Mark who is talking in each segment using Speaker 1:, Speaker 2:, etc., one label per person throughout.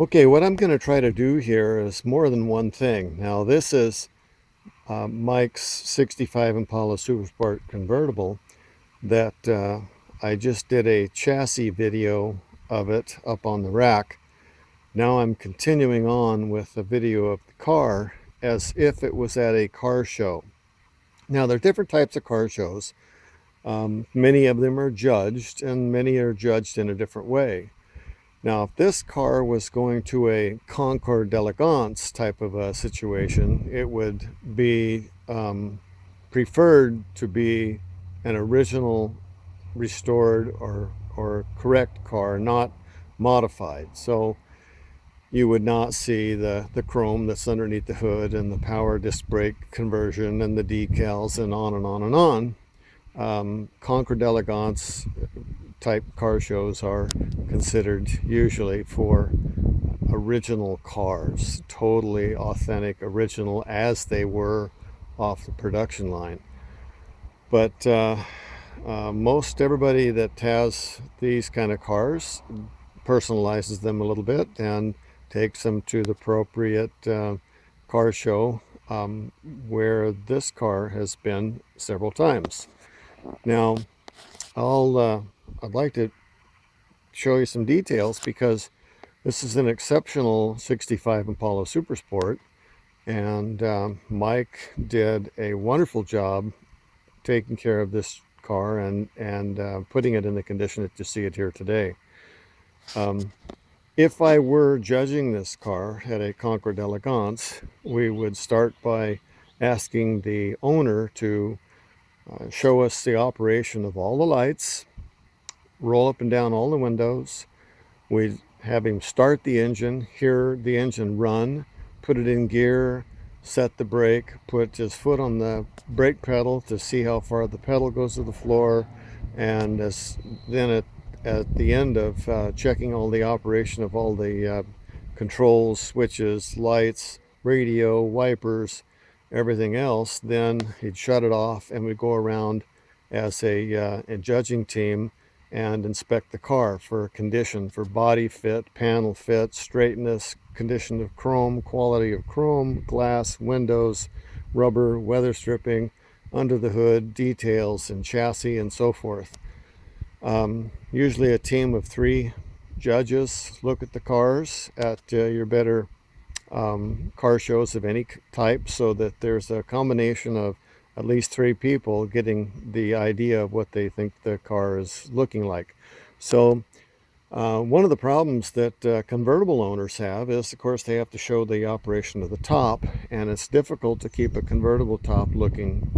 Speaker 1: Okay, what I'm going to try to do here is more than one thing. Now, this is Mike's 65 Impala Supersport convertible that I just did a chassis video of it up on the rack. Now I'm continuing on with a video of the car as if it was at a car show. Now, there are different types of car shows. Many of them are judged, and many are judged in a different way. Now, if this car was going to a Concours d'Elegance type of a situation, it would be preferred to be an original, restored, or correct car, not modified. So you would not see the chrome that's underneath the hood and the power disc brake conversion and the decals and on and on and on. Concours d'Elegance type car shows are considered usually for original cars, totally authentic, original as they were off the production line. But most everybody that has these kind of cars personalizes them a little bit and takes them to the appropriate car show where this car has been several times. Now, I'd like to show you some details because this is an exceptional 65 Impala Supersport, and Mike did a wonderful job taking care of this car and putting it in the condition that you see it here today. Um, if I were judging this car at a Concours d'Elegance, we would start by asking the owner to show us the operation of all the lights, roll up and down all the windows. We'd have him start the engine, hear the engine run, put it in gear, set the brake, put his foot on the brake pedal to see how far the pedal goes to the floor, and then at the end of checking all the operation of all the controls, switches, lights, radio, wipers, everything else, then he'd shut it off and we'd go around as a judging team and inspect the car for condition, for body fit, panel fit, straightness, condition of chrome, quality of chrome, glass, windows, rubber, weather stripping, under the hood, details and chassis and so forth. Usually a team of 3 judges look at the cars at your better car shows of any type, so that there's a combination of at least 3 people getting the idea of what they think the car is looking like. So one of the problems that convertible owners have is, of course, they have to show the operation of the top, and it's difficult to keep a convertible top looking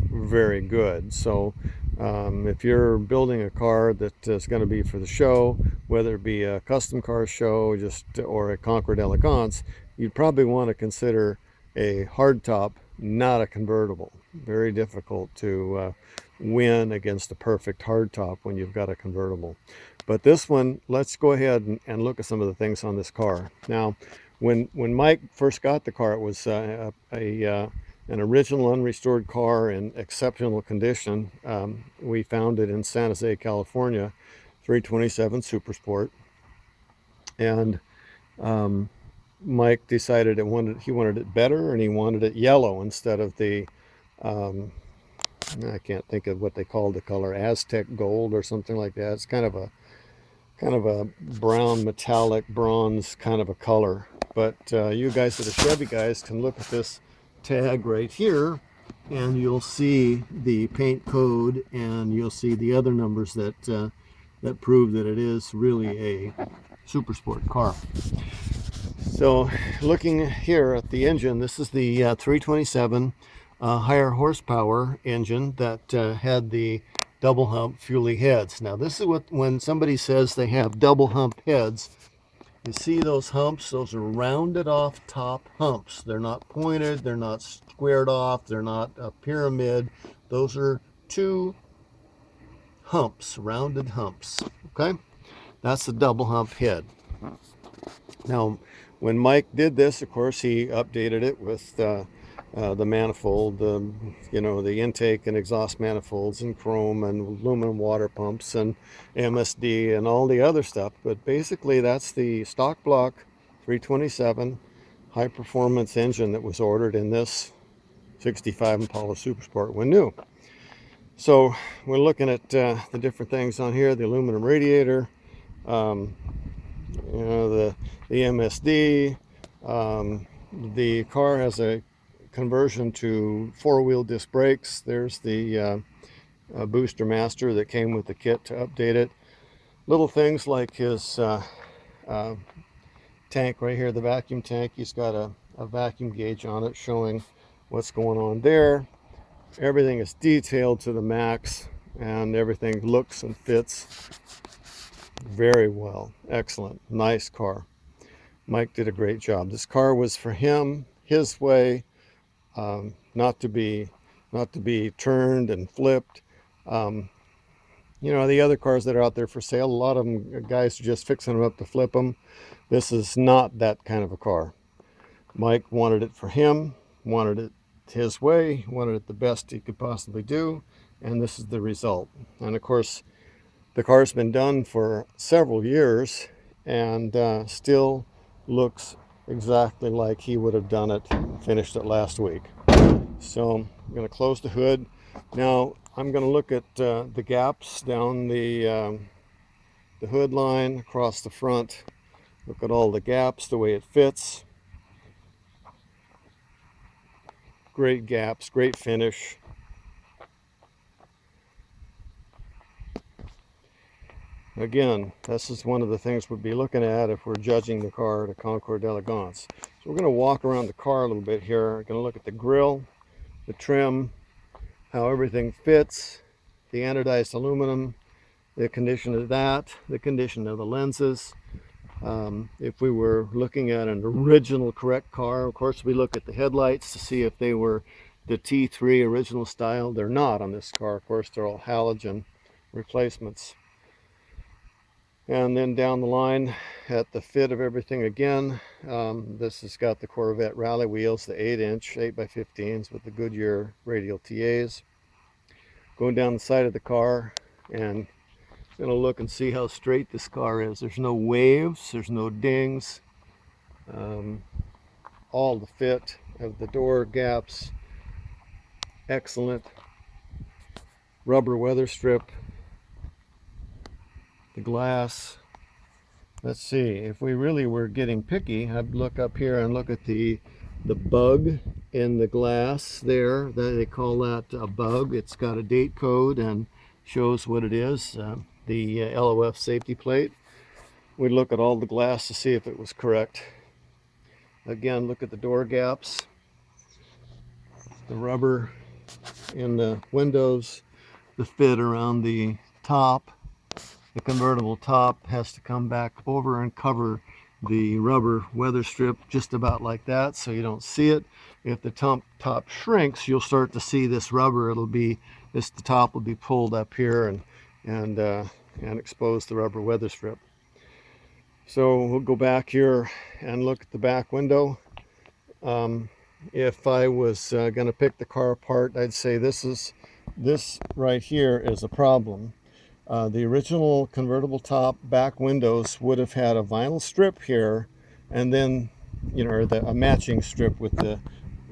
Speaker 1: very good. So if you're building a car that is going to be for the show, whether it be a custom car show or a Concours d'Elegance, you'd probably want to consider a hardtop, not a convertible. Very difficult to win against a perfect hardtop when you've got a convertible. But this one, let's go ahead and look at some of the things on this car. Now, when Mike first got the car, it was an original unrestored car in exceptional condition. We found it in San Jose, California, 327 Supersport, and Mike decided he wanted it better, and he wanted it yellow instead of the I can't think of what they called the color, Aztec gold or something like that. It's kind of a brown metallic bronze kind of a color. But you guys that are Chevy guys can look at this tag right here, and you'll see the paint code, and you'll see the other numbers that prove that it is really a super sport car. So looking here at the engine, this is the 327 higher horsepower engine that had the double hump Fuelie heads. Now this is what, when somebody says they have double hump heads, you see those humps, those are rounded off top humps. They're not pointed, they're not squared off, they're not a pyramid. Those are 2 humps, rounded humps, okay? That's the double hump head. Now, when Mike did this, of course, he updated it with the manifold, the intake and exhaust manifolds and chrome and aluminum water pumps and MSD and all the other stuff. But basically, that's the stock block 327 high performance engine that was ordered in this 65 Impala Supersport when new. So we're looking at the different things on here: the aluminum radiator, um, the MSD. The car has a conversion to four-wheel disc brakes. There's the booster master that came with the kit to update it. Little things like his uh, tank right here, the vacuum tank. He's got a vacuum gauge on it showing what's going on there. Everything is detailed to the max, and everything looks and fits very well. Excellent. Nice car. Mike did a great job. This car was for him, his way, not to be turned and flipped. You know, the other cars that are out there for sale, a lot of them guys are just fixing them up to flip them. This is not that kind of a car. Mike wanted it for him, wanted it his way, wanted it the best he could possibly do, and this is the result. And of course, the car's been done for several years and still looks exactly like he would have done it, finished it last week. So I'm going to close the hood. Now I'm going to look at the gaps down the hood line across the front. Look at all the gaps, the way it fits. Great gaps, great finish. Again, this is one of the things we'd be looking at if we're judging the car at a Concours d'Elegance. So we're going to walk around the car a little bit here. We're going to look at the grille, the trim, how everything fits, the anodized aluminum, the condition of that, the condition of the lenses. If we were looking at an original correct car, of course we look at the headlights to see if they were the T3 original style. They're not on this car. Of course, they're all halogen replacements. And then down the line at the fit of everything again, this has got the Corvette rally wheels, the 8-inch 8x15s with the Goodyear radial TAs. Going down the side of the car and going to look and see how straight this car is. There's no waves, there's no dings. All the fit of the door gaps, excellent. Rubber weather strip, the glass. Let's see, if we really were getting picky, I'd look up here and look at the bug in the glass there. They call that a bug. It's got a date code and shows what it is, the LOF safety plate. We'd look at all the glass to see if it was correct. Again, look at the door gaps, the rubber in the windows, the fit around the top. The convertible top has to come back over and cover the rubber weather strip just about like that so you don't see it. If the top shrinks, you'll start to see this rubber. The top will be pulled up here and expose the rubber weather strip. So we'll go back here and look at the back window. If I was going to pick the car apart, I'd say this right here is a problem. The original convertible top back windows would have had a vinyl strip here, and then, you know, a matching strip with the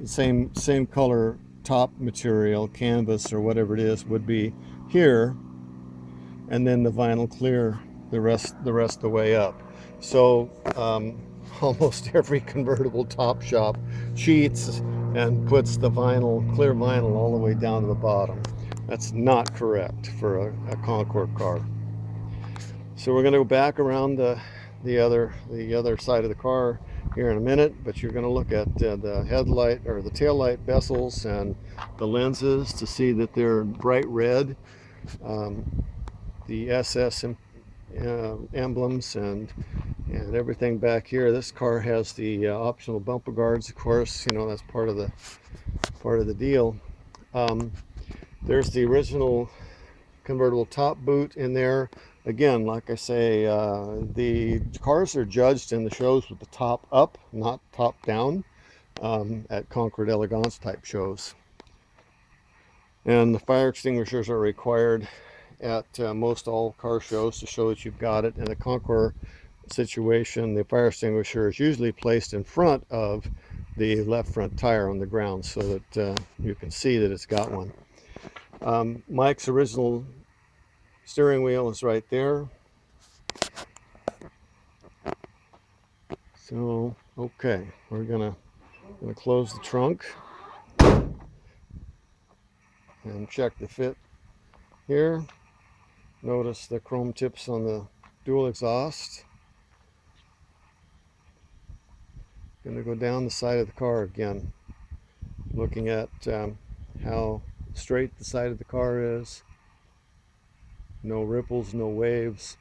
Speaker 1: same color top material, canvas or whatever it is, would be here, and then the vinyl clear the rest of the way up. So almost every convertible top shop cheats and puts the clear vinyl all the way down to the bottom. That's not correct for a Concours car. So we're going to go back around the other side of the car here in a minute, but you're going to look at the headlight or the tail light bezels and the lenses to see that they're bright red. The SS emblems and everything back here. This car has the optional bumper guards, of course. You know, that's part of the deal. There's the original convertible top boot in there. Again, like I say, the cars are judged in the shows with the top up, not top down, at Concours d'Elegance type shows. And the fire extinguishers are required at most all car shows to show that you've got it. And the Concours situation, the fire extinguisher is usually placed in front of the left front tire on the ground so that you can see that it's got one. Mike's original steering wheel is right there. So, okay, we're gonna close the trunk and check the fit here. Notice the chrome tips on the dual exhaust. Going to go down the side of the car again, looking at how straight the side of the car is. No ripples, no waves.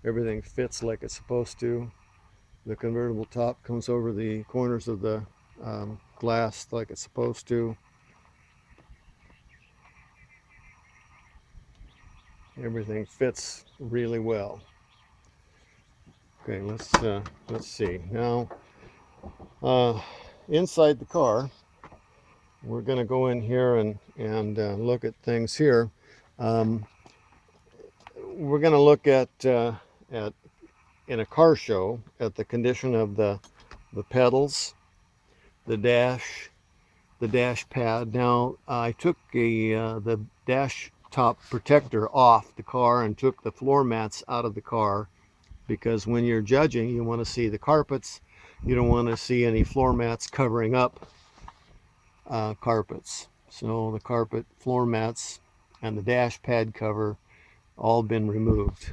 Speaker 1: Everything fits like it's supposed to. The convertible top comes over the corners of the glass like it's supposed to. Everything fits really well. Okay, let's see now. Inside the car, we're going to go in here and look at things here. We're going to look at in a car show at the condition of the pedals, the dash pad. Now I took the dash top protector off the car and took the floor mats out of the car, because when you're judging, you want to see the carpets. You don't want to see any floor mats covering up carpets. So the carpet, floor mats, and the dash pad cover all been removed.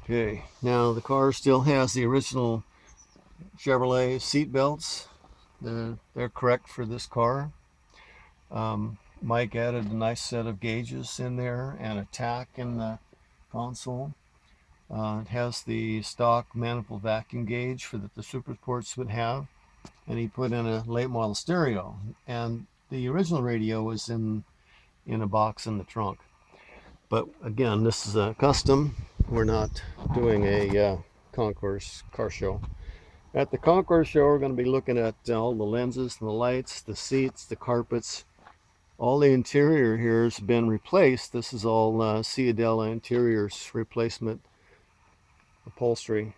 Speaker 1: Okay, now the car still has the original Chevrolet seat belts. They're correct for this car. Mike added a nice set of gauges in there and a tack in the console. It has the stock manifold vacuum gauge that the Super Sports would have, and he put in a late model stereo. And the original radio was in a box in the trunk. But again, this is a custom. We're not doing a concourse car show. At the concourse show, we're going to be looking at all the lenses, the lights, the seats, the carpets. All the interior here has been replaced. This is all Ciadella Interiors replacement upholstery.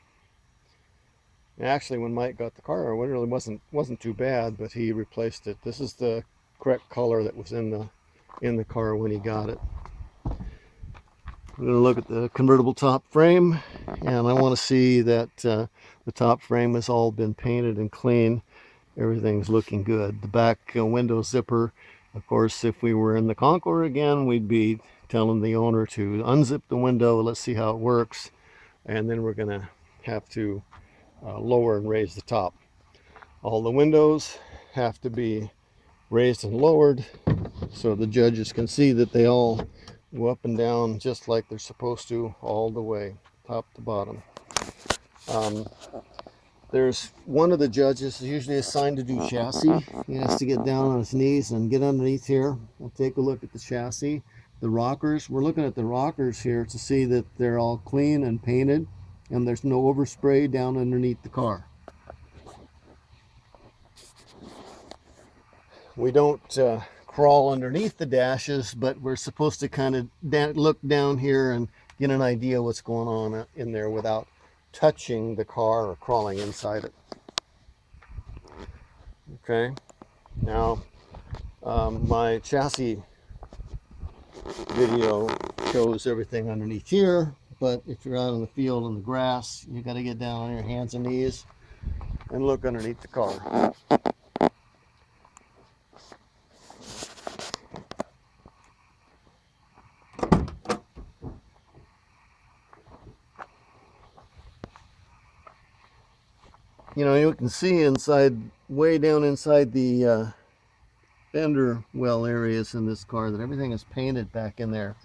Speaker 1: Actually, when Mike got the car, it really wasn't too bad, but he replaced it. This is the correct color that was in the car when he got it. We're going to look at the convertible top frame, and I want to see that the top frame has all been painted and clean. Everything's looking good. The back window zipper, of course, if we were in the Concours again, we'd be telling the owner to unzip the window. Let's see how it works, and then we're going to have to lower and raise the top. All the windows have to be raised and lowered so the judges can see that they all go up and down just like they're supposed to, all the way, top to bottom. There's one of the judges is usually assigned to do chassis. He has to get down on his knees and get underneath here. We'll take a look at the chassis. The rockers, we're looking at the rockers here to see that they're all clean and painted and there's no overspray down underneath the car. We don't crawl underneath the dashes, but we're supposed to kind of look down here and get an idea what's going on in there without touching the car or crawling inside it. Okay, now my chassis video shows everything underneath here, but if you're out in the field in the grass, you got to get down on your hands and knees and look underneath the car. You know, you can see inside, way down inside the fender well areas in this car, that everything is painted back in there.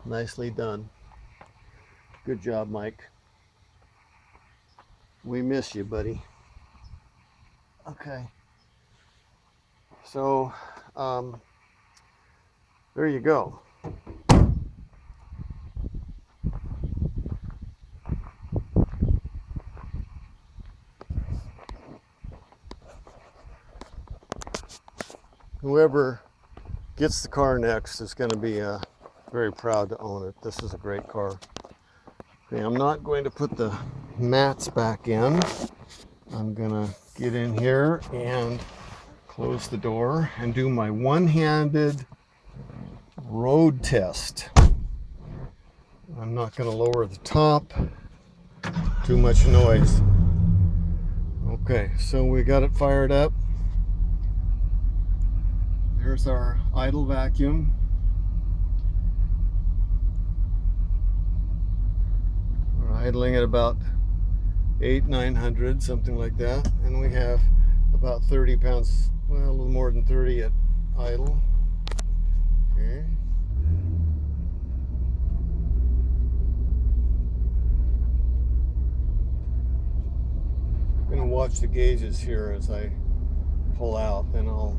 Speaker 1: Nicely done. Good job, Mike. We miss you, buddy. Okay. So, there you go. Whoever gets the car next is going to be very proud to own it. This is a great car. Okay, I'm not going to put the mats back in. I'm gonna get in here and close the door and do my one-handed road test. I'm not gonna lower the top. Too much noise. Okay, so we got it fired up. There's our idle vacuum. We're idling at about 900, something like that. And we have about 30 pounds, well, a little more than 30 at idle. Okay. I'm gonna watch the gauges here as I pull out, then I'll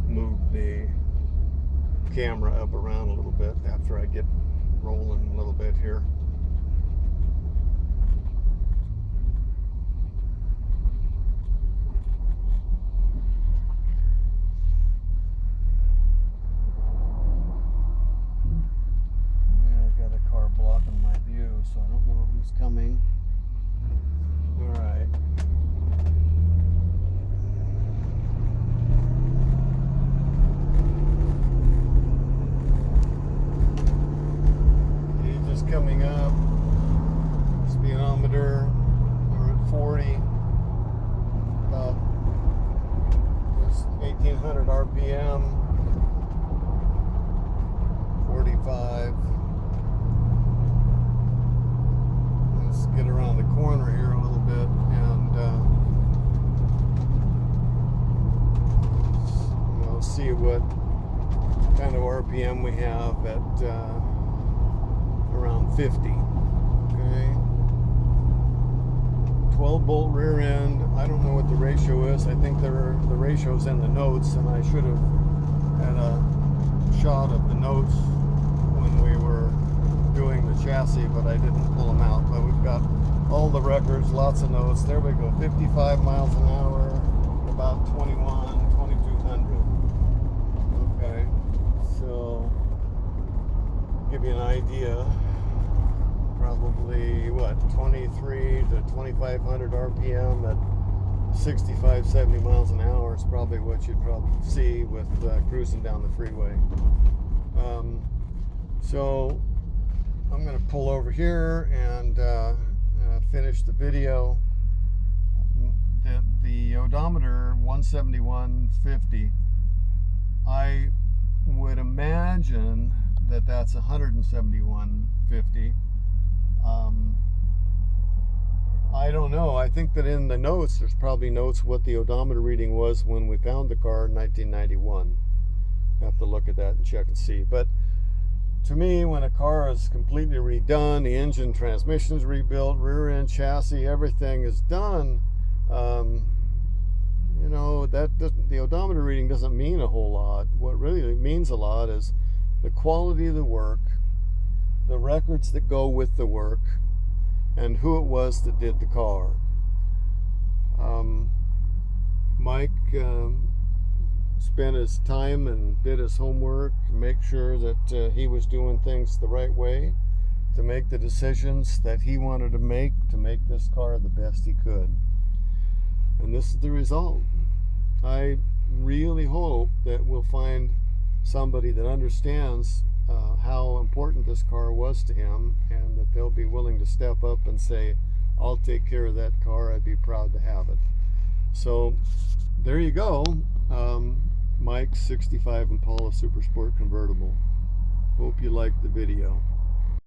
Speaker 1: move the camera up around a little bit after I get rolling a little bit here. I've got a car blocking my view, so I don't know who's coming. All right. Gauge is coming up. Speedometer, we're at 40. About 1800 RPM. 45. Let's get around the corner here a little bit and see what kind of RPM we have at around 50. Okay. 12 bolt rear end. I don't know what the ratio is. I think the ratio's in the notes, and I should have had a shot of the notes when we were doing the chassis, but I didn't pull them out. But we've got all the records, lots of notes. There we go. 55 miles an hour, about 2200. Okay, so give you an idea. Probably what, 23 to 2500 RPM at 65, 70 miles an hour is probably what you'd probably see with cruising down the freeway. So I'm going to pull over here and finish the video. The odometer 171.50. I would imagine that that's 171.50. I don't know. I think that in the notes, there's probably notes what the odometer reading was when we found the car in 1991. I have to look at that and check and see. But to me, when a car is completely redone, the engine, transmission's rebuilt, rear end, chassis, everything is done, the odometer reading doesn't mean a whole lot. What really means a lot is the quality of the work, the records that go with the work, and who it was that did the car. Mike spent his time and did his homework to make sure that he was doing things the right way, to make the decisions that he wanted to make this car the best he could. And this is the result. I really hope that we'll find somebody that understands how important this car was to him, and that they'll be willing to step up and say, I'll take care of that car, I'd be proud to have it. So there you go. Mike's 65 Impala Super Sport convertible. Hope you liked the video.